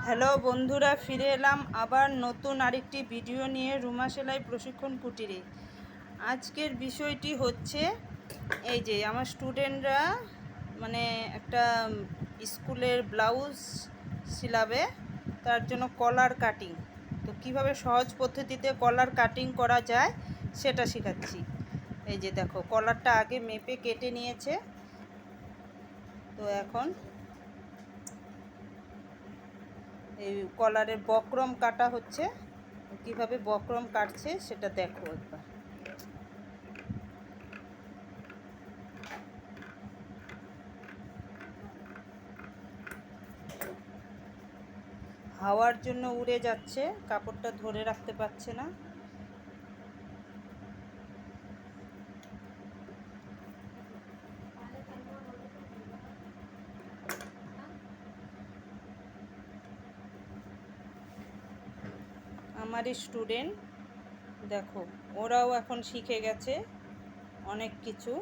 Hello বন্ধুরা, ফিরে এলাম আবার নতুন আরেকটি ভিডিও নিয়ে রুমা সেলাই প্রশিক্ষণ কুটিরে। আজকের বিষয়টি হচ্ছে এই যে আমার স্টুডেন্টরা একটা স্কুলের ব্লাউজ সিলাবে, তার জন্য কলার কাটিং। তো কিভাবে সহজ পদ্ধতিতে কলার কাটিং করা যায় সেটা শেখাচ্ছি। এই যে দেখো, কলারটা আগে মেপে কেটে নিয়েছে। তো এখন এই কলারের বক্রম কাটা হচ্ছে। কিভাবে বক্রম কাটছে সেটা দেখো একবার। হাওয়ার জন্য উড়ে যাচ্ছে, কাপড়টা ধরে রাখতে পারছে না। আমার স্টুডেন্ট দেখো, ওরাও এখন শিখে গেছে অনেক কিছু।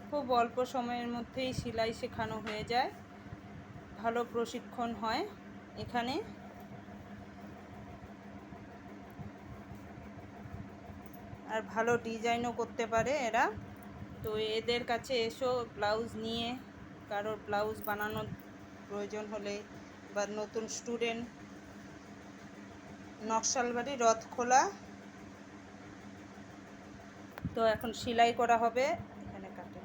খুব অল্প সময়ের মধ্যেই সেলাই শেখানো হয়ে যায়, ভালো প্রশিক্ষণ হয় এখানে। আর ভালো ডিজাইনও করতে পারে এরা। তো এদের কাছে এসো, ব্লাউজ নিয়ে কারোর ব্লাউজ বানানোর প্রয়োজন হলে, বা নতুন স্টুডেন্ট, নকশালবাড়ি রথখোলা। তো এখন সেলাই করা হবে, এখানে কাটে।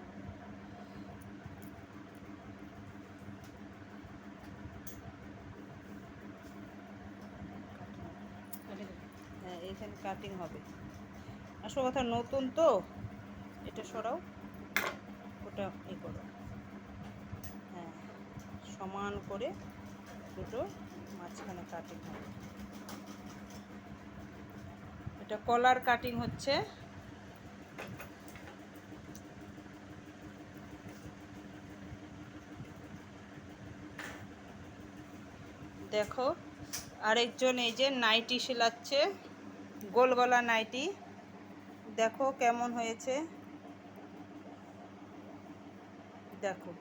হ্যাঁ, এইখানে কাটিং হবে। আসল কথা, নতুন তো, এটা সরাও, ওটা করো। হ্যাঁ, সমান করে দুটো মাঝখানে কাটিং হবে। এটা কলার কাটিং হচ্ছে। দেখো, আরেকজন এই যে নাইটি সেলাচ্ছে, গোল গলা নাইটি। দেখো কেমন হয়েছে, দেখো।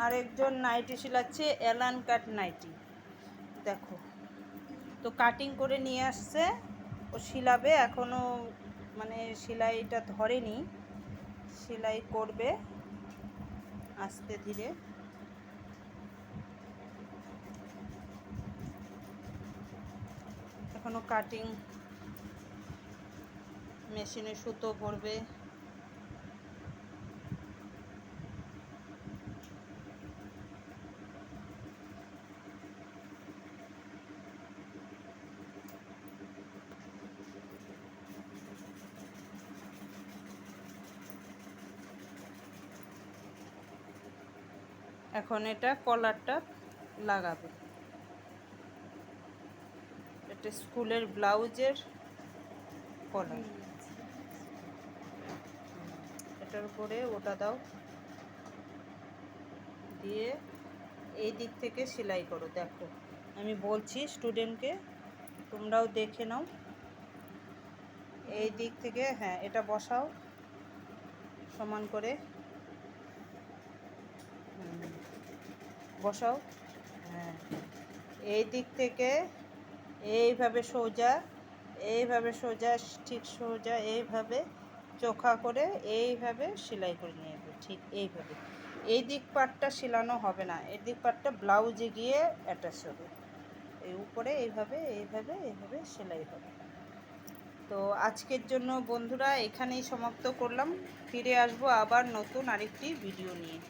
আরেকজন নাইটি সেলাচ্ছে, এলান কাট নাইটি। দেখো, তো কাটিং করে নিয়ে আসছে, ও সিলাবে। এখনও সেলাইটা ধরেনি, সেলাই করবে আস্তে ধীরে। এখনও কাটিং, মেশিনে সুতো ভরবে। এখন এটা কলারটা লাগাবে। এটা স্কুলের ব্লাউজের কলার। এটার উপরে ওটা দাও, দিয়ে এই দিক থেকে সেলাই করো। দেখো, আমি বলছি স্টুডেন্টকে, তোমরাও দেখে নাও। এই দিক থেকে, হ্যাঁ, এটা বসাও সমান করে, বসাও। হ্যাঁ, এই দিক থেকে এইভাবে সোজা, এইভাবে সোজা, ঠিক সোজা, এইভাবে চোখা করে এইভাবে সেলাই করে নিয়ে আসবে। ঠিক এইভাবে। এই দিক পাটটা সেলানো হবে না, এই দিক পাটটা ব্লাউজে গিয়ে অ্যাটাচ হবে। এই উপরে এইভাবে এইভাবে এইভাবে সেলাই হবে। তো আজকের জন্য বন্ধুরা এখানেই সমাপ্ত করলাম। ফিরে আসবো আবার নতুন আরেকটি ভিডিও নিয়ে।